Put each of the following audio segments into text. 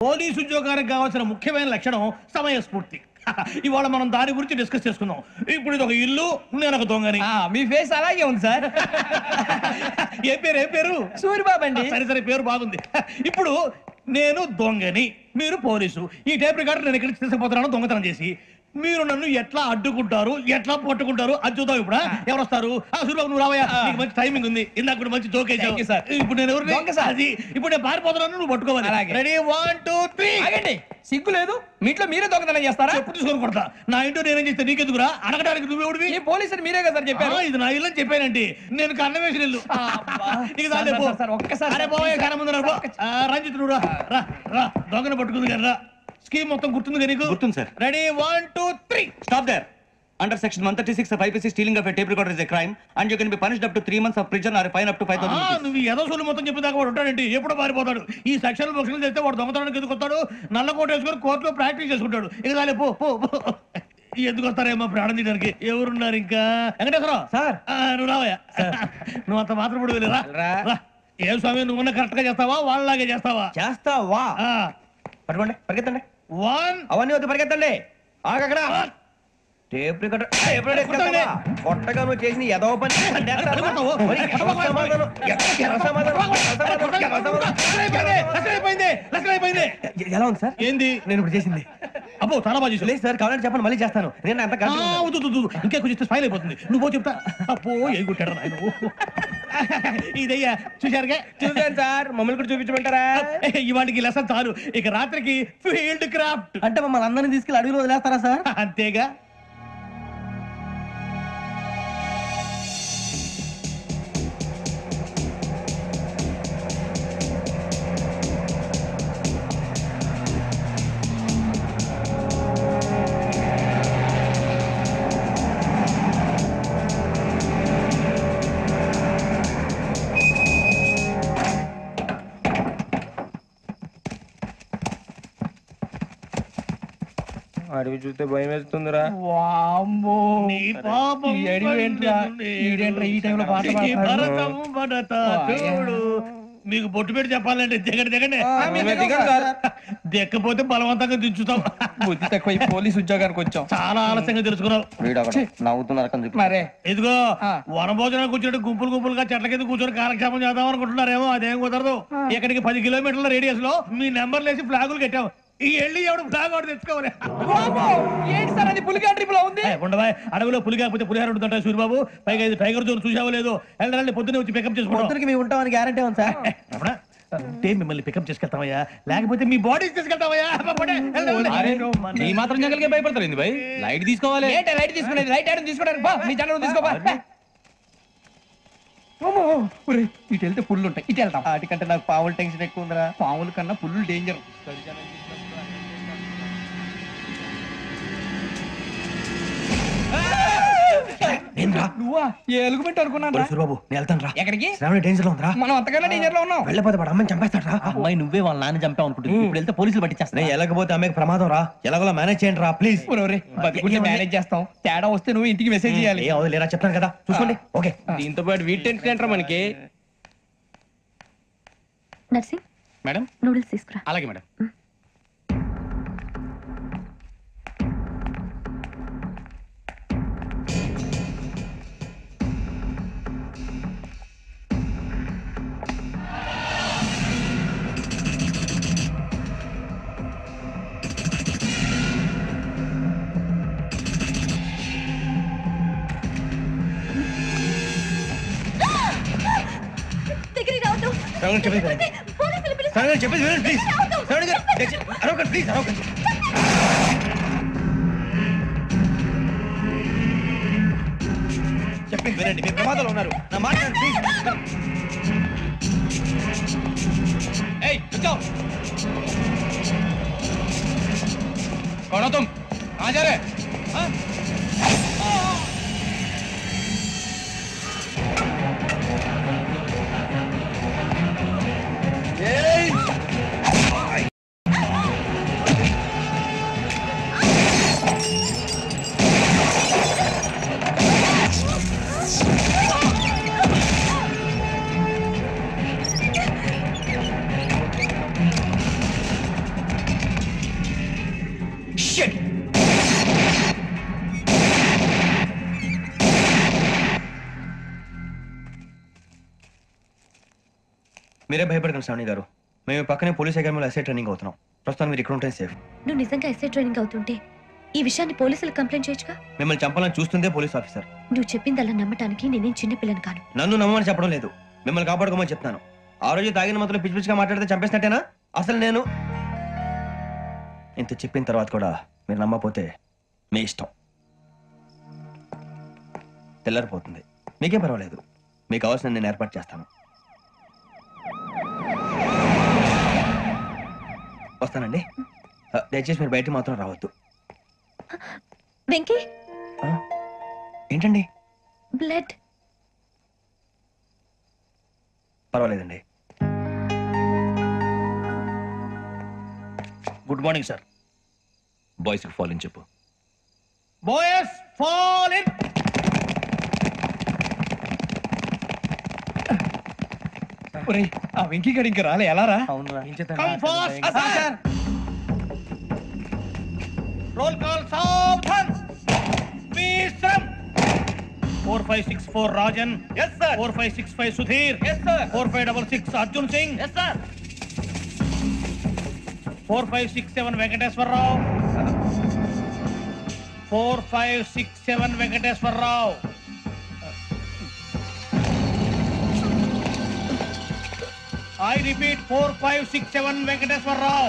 Police ఉద్యోగానికి కావాల్సిన ముఖ్యమైన లక్షణం సమయస్ఫూర్తి. ఇవాళ మనం దాని గురించి డిస్కస్ చేసుకుందాం. ఇప్పుడు ఇది ఒక ఇల్లు, నేను ఒక దొంగని. మీ ఫేస్ అలాగే ఉంది సార్. ఏ పేరు? సూరిబాబు అండి. సరే పేరు బాగుంది. ఇప్పుడు నేను దొంగని, మీరు పోలీసు. ఈ టైప్ రికార్డు నేను ఎక్కడికి తీసుకుపోతున్నాను దొంగతనం చేసి. మీరు నన్ను ఎట్లా అడ్డుకుంటారు, ఎట్లా పట్టుకుంటారు అది చూద్దాం. ఇప్పుడు ఎవరు వస్తారు? సూరిబాబు నువ్వు రావయ్యా, నీకు మంచి టైమింగ్ ఉంది. ఇందాక మంచి జోక్ వేసావు. ఇప్పుడు నేను ఎవరు? అది ఇప్పుడు నేను పారిపోతున్నాను, నువ్వు పట్టుకోవాలి. రెడీ 1 2 3. ఆగండి, సిగ్గు లేదు? మీ ఇంట్లో మీరే దొంగతనం చేస్తారా? ఎప్పుడు తీసుకొని కొడతా. నా ఇంట్లో నేనేం చేస్తే నీకెందుకురా? అడగడానికి నువ్వెవడివి? ఈ పోలీసులు మీరే కదా సార్ చెప్పారు. ఇది నా ఇల్లు అని చెప్పానండి. నేను కన్న వేసిన ఇల్లు. ఒక్కసారి కన్న ముందు రంజిత్ నువ్వు రా, దొంగను పట్టుకుంది కదా. స్కీమ్ మొత్తం గుర్తుంది నీకు? గుర్తుంది sir. Ready 1 2 3. Stop there. Under section 136 of IPC, stealing of a tape recorder is a crime and you can be punished up to 3 months of prison or a fine up to 5,000 rupees. నువ్వు ఏదో సొల్లు మొత్తం చెప్పేదాకా వాడు ఉంటాడండి. ఎప్పుడో పారిపోతాడు. ఈ సెక్షన్ బొక్షన్లు చేస్తే వాడు దొంగతనానికి ఎందుకు వస్తాడు? నల్ల కోట వేసుకొని కోర్టులో ప్రాక్టీస్ చేసుకుంటాడు. ఇక చాలే పో. ఎందుకు వస్తారేమో ప్రాణం తీయడానికి. ఎవరున్నారు ఇంకా? వెంకటేశ్వరరావు సార్. నువ్వు రావయ్యా. నువ్వు అంత మాత్రం ఇప్పుడు వెళ్ళి రా. ఏం స్వామి, నువ్వున్న కరెక్ట్ గా చేస్తావా, వాళ్ళలాగే చేస్తావా? చేస్తావా? పట్టుకోండి, పరిగెత్తండి. 1 అవన్నీ వద్దు, పరిగెత్తండి. ఆగక్కడ టేప్ రికార్డర్ కొట్టగా నువ్వు చేసిన ఎదవ పని. ఎలా ఉంది సార్? ఏంది నేను ఇప్పుడు చేసింది? అబ్బో చాలా బాగా చేసావు. లేదు సార్, కావాలంటే చెప్పండి, మళ్ళీ చేస్తాను. నేను అంత ఇంకా కొంచెం స్మైల్ అయిపోతుంది. నువ్వు చెప్తా. అబ్బో ఏ కొట్టాడు నాయన. ఇదయ్యా చూశారుగా? చూసాను సార్. మమ్మల్ని కూడా చూపించమంటారా? ఇవాటికి లెసన్ చాలు. ఇక రాత్రికి ఫీల్డ్ క్రాఫ్ట్. అంటే మమ్మల్ని అందరినీ తీసుకెళ్ళి అడవిలో వదిలేస్తారా సార్? అంతేగా. అడవి చూస్తే భయం వేస్తుందిరా. నీ పాపం ఈ టైంలో పాట చూడు. మీకు బొట్టు పెట్టి చెప్పాలంటే దిగండి. దిక్కపోతే బలవంతంగా దించుతాం. బుద్ధి తక్కువ పోలీసు ఉద్యోగానికి వచ్చాం. చాలా ఆలస్యంగా తెలుసుకున్నావు. మరే ఇదిగో వనభోజనానికి కూర్చోటి గుంపులుగా చెట్ల కింద కూర్చొని కాలక్షేపం చేద్దాం అనుకుంటున్నారేమో. అదేం కుదరదు. ఇక్కడికి 10 కిలోమీటర్ల రేడియస్ లో మీ నెంబర్లు వేసి ఫ్లాగులు కట్టాం. ఈ ఎల్లి ఎవడు ఫ్లాగ్ ఒకటి తెచ్చుకోవాలి. ఉండవా, అడవిలో పులి కాకపోతే పులిహార ఉంటుంటాయి సూరిబాబు. పైగా ఇది టైగర్ జోన్ చూసావో లేదో. వెళ్ళాలి, పొద్దున్నే వచ్చి పికప్ చేసుకోవడం. మేము ఉంటామని గ్యారంటీ ఉంది సార్. అంటే మిమ్మల్ని పికప్ చేసుకెళ్తామయ్యా, లేకపోతే మీ బాడీ తీసుకెళ్తామయ్యా. ఈ మాత్రం జంగల్కే భయపడతారు భయ్. లైట్ తీసుకోవాలి. లైట్ తీసుకునేది లైట్ ఐటమ్ తీసుకోవడానికి మీ జనం తీసుకోవా. ఇటు వెళ్తే పుల్లు ఉంటాయి, ఇటు వెళ్తాం. వాటికంటే నాకు పావులు టెన్షన్ ఎక్కువ ఉందిరా. పావుల కన్నా పుల్లు డేంజర్. నువ్వా? ఏ ఎలుగుబెట్టి అనుకున్నాను సూరిబాబు. నేను వెళ్తాను రా. ఎక్కడికి? శ్రావణి డేంజర్ లో ఉందిరా. మనం అంతకన్నా డేంజర్ లో ఉన్నాం. వెళ్ళపోతే వాడు అమ్మాయిని చంపేస్తాడు రా. అమ్మాయి నువ్వే వాళ్ళ నాన్న చంపావు అనుకుంటుంది. ఇప్పుడు వెళ్తే పోలీసులు పట్టించేస్తా. వెళ్ళకపోతే అమ్మాయికి ప్రమాదం రా. ఎలాగోలా మేనేజ్ చేయండి రా ప్లీజ్. బతుకుంటే మేనేజ్ చేస్తాం. తేడా వస్తే నువ్వు ఇంటికి మెసేజ్ చేయాలి. ఏ అవదు లేరా, చెప్తాను కదా, చూసుకోండి. ఓకే. దీంతో పాటు వీటి టెన్షన్ ఏంట్రా మనకి. నర్సింగ్ మేడం నూడిల్స్ తీసుకురా. అలాగే మేడం. చెప్పేసి ప్లీజ్. అరవకండి ప్లీజ్, అరవకండి. చెప్పండి వినండి, మీరు ప్రమాదంలో ఉన్నారు. నా మాట ప్లీజ్. ఏయ్ रुक कौन हो तुम? कहाँ जा रहे? हाँ? మీరే భయపడకండి శ్రావణి గారు. మేము పక్కనే పోలీస్ అకాడమీలో ఎస్ఐ ట్రైనింగ్ అవుతున్నాం. ప్రస్తుతం మీరు ఇక్కడ ఉంటే సేఫ్. నువ్వు నిజంగా ఎస్ఐ ట్రైనింగ్ అవుతుంటే ఈ విషయాన్ని పోలీసులకు కంప్లైంట్ చేయొచ్చుగా. మిమ్మల్ని చంపాలని చూస్తుందే పోలీస్ ఆఫీసర్. నువ్వు చెప్పిందల్లా నమ్మటానికి నేనేం చిన్నపిల్లని కాను. నన్ను నమ్మమని చెప్పడం లేదు, మిమ్మల్ని కాపాడుకోమని చెప్తాను. ఆ రోజు తాగిన మొత్తం పిచ్చి పిచ్చిగా మాట్లాడితే చంపేసినట్టేనా? అసలు నేను ఇంత చెప్పిన తర్వాత కూడా మీరు నమ్మకపోతే మీ ఇష్టం. తెల్లారిపోతుంది, మీకే పర్వాలేదు. మీకు కావాల్సిన నేను ఏర్పాటు చేస్తాను. వస్తానండి. దయచేసి మీరు బయట మాత్రం రావద్దు. వెంకీ, ఏంటండి? బ్లడ్. పర్వాలేదండి. Good morning sir. బాయ్స్ కి ఫాల్ ఇన్ చెప్పు. Boys fall in. ఆ వెంకీ గడి ఇంకా రాలే, ఎలా రా? Come fast sir. Roll call సావధాన్. విశ్రమ్. 4564 Rajan. yes sir. 4565 Sudheer. yes sir. 4566 Arjun Singh. yes sir. 4567 Venkateswararao. 4567 Venkateswararao. I repeat 4567 Venkateswararao.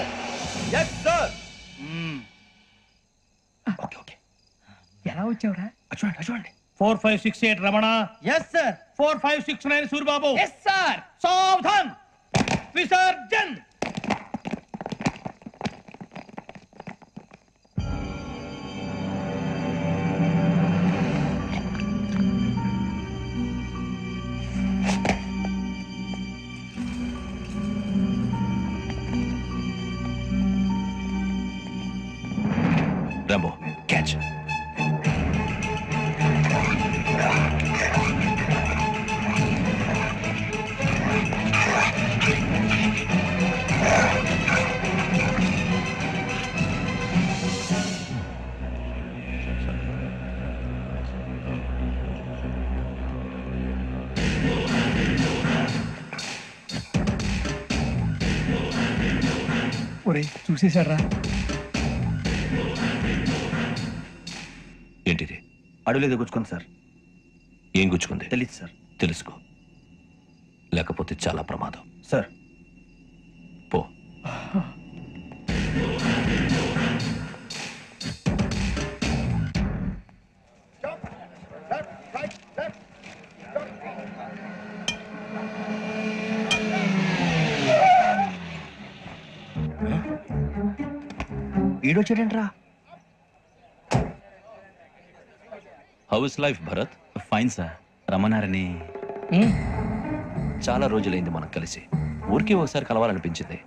yes sir. Okay okay. ఎలా వచ్చావురా? చూడండి చూడండి. 4568 Ramana. Yes sir. 4569 Suribabu. Yes sir. సావధాన్. విసర్జన్. Rambo catch. ఒరే చూసేశారా? ఏంటిది? అడుగులేదు గుచ్చుకుంది సార్. ఏం గుచ్చుకుంది? తెలీదు సార్. తెలుసుకో, లేకపోతే చాలా ప్రమాదం. సార్ పో. ఈడొచ్చాడంట్రా. How is life Bharat? Fine sir. రమ్మన్నారని. చాలా రోజులైంది మనం కలిసి. ఊరికే ఒకసారి కలవాలనిపించింది,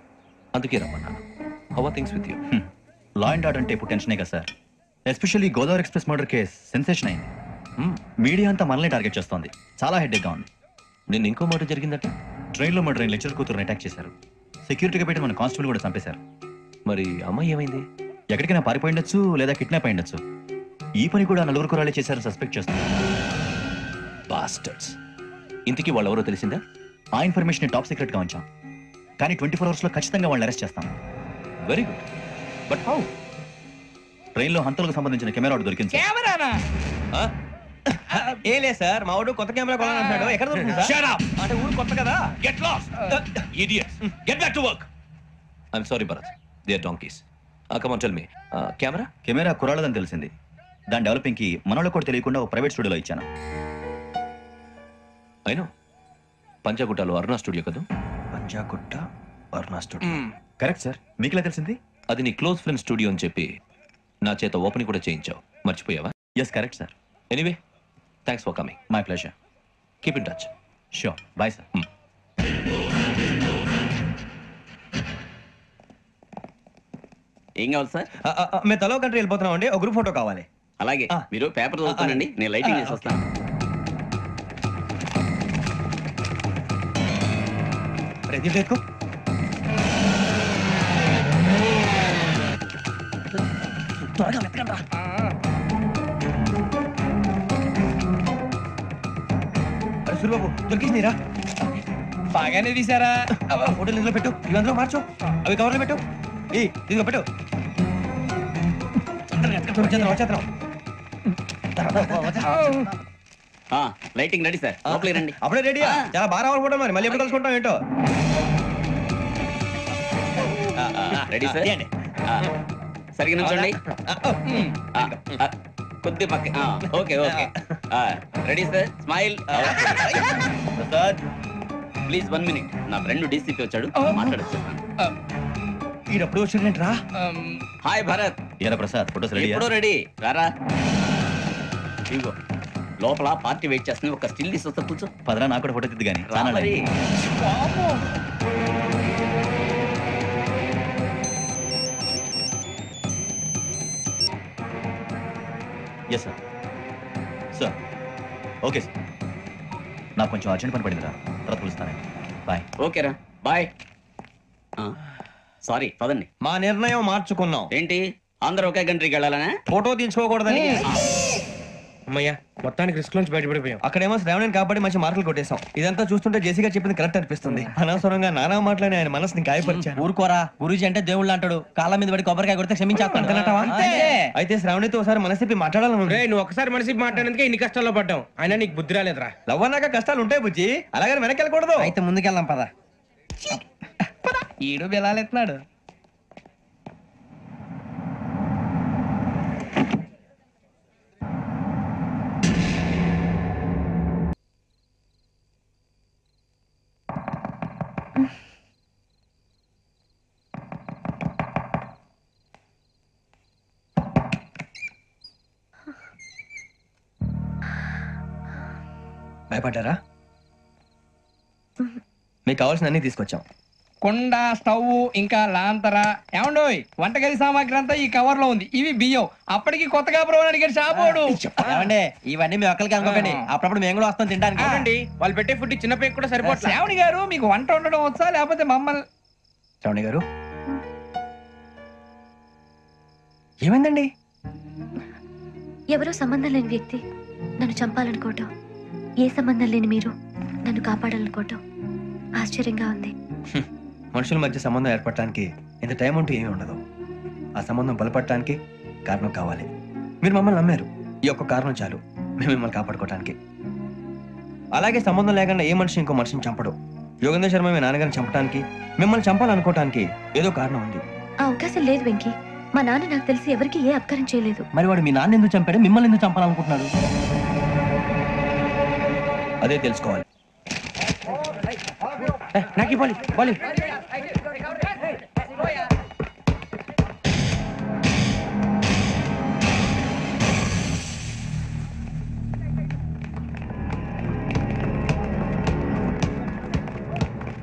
అందుకే రమ్మన్నాను. How are things with you? Law and order అంటే ఇప్పుడు టెన్షనే కదా sir. Especially Godavari express murder case sensation అయింది. మీడియా అంతా మనల్ని టార్గెట్ చేస్తోంది. చాలా హెడ్ఏక్గా ఉంది. నిన్న ఇంకో మాట జరిగిందట. ట్రైన్లో మర్డర్ అయిన లెక్చరర్ కూతురుని అటాక్ చేశారు. సెక్యూరిటీగా పెట్టి మన కానిస్టేబుల్ కూడా చంపేశారు. మరి అమ్మాయి ఏమైంది? ఎక్కడికైనా పారిపోయి ఉండొచ్చు, లేదా కిడ్నాప్ అయి ఉండొచ్చు. ఈ పని కూడా నలుగురు కురాలే చేశారని సస్పెక్ట్ చేస్తున్నారు. బాస్టర్స్. ఇంతకీ వాళ్ళెవరో తెలిసిందా? ఆ ఇన్ఫర్మేషన్ టాప్ సీక్రెట్ గా ఉంచాం, కానీ 24 hours లో ఖచ్చితంగా వాళ్ళని అరెస్ట్ చేస్తాం. Very good. But how? ట్రైన్లో హంతలకు సంబంధించిన కెమెరా ఒకటి దొరికింది సార్. కెమెరానా? ఏ లేదు సార్, మా వాడు కొత్త కెమెరా కొనాలంటున్నాడు. ఎక్కడ దొరుకుతుంది సార్? Shut up! అంటే ఊరు కొత్త కదా. Get lost! Idiots! Get back to work! I'm sorry, Bharat. They are donkeys. Come on, tell me. Camera? Camera కురాలదని తెలిసింది. దాని డెవలపింగ్ కి మనలో కూడా తెలియకుండా ఒక ప్రైవేట్ స్టూడియోలో ఇచ్చాను. I know. పంజాగుట్టలో అరుణ స్టూడియో కదా? Panjagutta Aruna studio. Correct sir. మీకులా తెలిసింది? అది నీ క్లోజ్ ఫ్రెండ్ స్టూడియో అని చెప్పి నా చేత ఓపెనింగ్ కూడా చేయించావు. మర్చిపోయావా? Yes correct sir. Anyway, thanks for coming. My pleasure. Keep in touch. Sure. Bye sir. ఏం కావాలి సార్? మేము తలో కంట్రీ వెళ్ళిపోతున్నాం అండి. ఒక గ్రూప్ ఫోటో కావాలి. అలాగే, మీరు పేపర్ చదువుతానండి, నేను లైటింగ్ చేసి వస్తాను. ప్రదీప్ ఎక్కువ త్వరగా వెతకండి రా. అరే సూరిబాబు దొరికిందిరా. బాగానే తీసారా? ఫోటోలు ఇందులో పెట్టు, ఇవి అందులో మార్చు, అవి కవర్లో పెట్టు. ఇదిగో పెట్టు. వచ్చేద్దాం. లైటింగ్ రెడీ సార్, లోపలికి రండి. అప్పుడే రెడీ? చాలా బాగా రావాలి ఫోటో, మరి మళ్ళీ ఎప్పుడు కలుసుకుంటాం ఏంటో. Ready sir. సరిగ్గా నుంచోండి. కొద్ది పక్క. Okay okay. Ready sir, smile. Please 1 minute. నా ఫ్రెండ్ డీసీపీ వచ్చాడు, మాట్లాడచ్చు. ఈడప్పుడు వచ్చిందంటే రా. హాయ్ భరత్. ఏరా ప్రసాద్, ఫోటోస్ రెడీ? ఎప్పుడో రెడీ, రారా. ఇదిగో లోపల పార్టీ వెయిట్ చేస్తుంది, ఒక స్టిల్ తీసి వస్తా, కూర్చో. పదరా, నాకు కూడా ఫోటో తిద్దు కానీ. రా మరి. Yes sir. Sir okay sir, నాకు కొంచెం అర్జెంట్ పని పడిందిరా, తర్వాత పిలుస్తానండి. బాయ్. ఓకేరా, బాయ్. సారీ, పదండి. మా నిర్ణయం మార్చుకున్నాం. ఏంటి అందరూ ఒకే కంట్రీకి వెళ్ళాలనే? ఫోటో తీసుకోకూడదని. అమ్మయ్యా, మొత్తానికి రిస్క్ నుంచి బయటపడిపోయాం. అక్కడేమో శ్రావణిని కాబట్టి మంచి మార్కులు కొట్టేశాం. ఇదంతా చూస్తుంటే జేసీగా చెప్పింది కరెక్ట్ అనిపిస్తుంది. అనవసరంగా నానా మాటలని ఆయన మనసుని గాయపరిచాను. ఊరుకోరా, గురూజీ అంటే దేవుళ్ళు అంటాడు. కాళ్ళ మీద పడి కొబ్బరికాయ కొడితే క్షమించేస్తాను. అయితే శ్రావణితో ఒకసారి మనసిప్పి మాట్లాడాలను. రే, నువ్వు ఒకసారి మనిషి మాట్లాడేందుకే ఇన్ని కష్టాల్లో పడ్డాం. అయినా నీకు బుద్ధి రాలేదురా. లవ్ అన్నాక కష్టాలు ఉంటాయి బుజ్జి, అలాగని వెనక్కి వెళ్ళకూడదు. అయితే ముందుకెళ్దాం పద. ఈడు బిలాలెత్తున్నాడు. భయపడ్డారా? మీకు కావాల్సిన అన్ని తీసుకొచ్చాం. కుండ, స్టవ్, ఇంకా లాంతర. ఏమండోయ్, వంటగది సామాగ్రి అంతా ఈ కవర్ లో ఉంది. ఇవి బియ్యం. అప్పటికి కొత్తగా బ్రో అడిగాడు షాపోడు. ఏమండి, ఇవన్నీ మీ ఒక్కరికి అనుకోకండి, అప్పుడప్పుడు మేము కూడా వస్తాం తినడానికి. అవునండి, వాళ్ళు పెట్టే ఫుడ్ చిన్న పేరు కూడా సరిపోతుంది. శ్రావణి గారు, మీకు వంట వండడం వచ్చా, లేకపోతే మమ్మల్ని? శ్రావణి గారు ఏమైందండి? ఎవరో సంబంధం లేని వ్యక్తి నన్ను చంపాలనుకోవటం, ఏ సంబంధం లేని మీరు నన్ను కాపాడాలనుకోవటం ఆశ్చర్యంగా ఉంది. మనుషుల మధ్య సంబంధం ఏర్పడటానికి ఇంత టైం ఉంటూ ఏమీ ఉండదు. ఆ సంబంధం బలపడటానికి కారణం కావాలి. మీరు మమ్మల్ని నమ్మారు, ఈ ఒక్క కారణం చాలు మేము మిమ్మల్ని కాపాడుకోవటానికి. అలాగే సంబంధం లేకుండా ఏ మనిషి ఇంకో మనిషిని చంపడు. యోగేంద్ర శర్మ మీ నాన్నగారిని చంపడానికి, మిమ్మల్ని చంపాలనుకోవటానికి ఏదో కారణం ఉంది. ఆ అవకాశం లేదు వెంకీ. మా నాన్న నాకు తెలిసి ఎవరికి ఏ అపకారం చేయలేదు. మరి వాడు మీ నాన్న ఎందుకు చంపాడు, మిమ్మల్ని ఎందుకు చంపాలనుకుంటున్నాడు? అదే తెలుసుకోవాలి. నాకు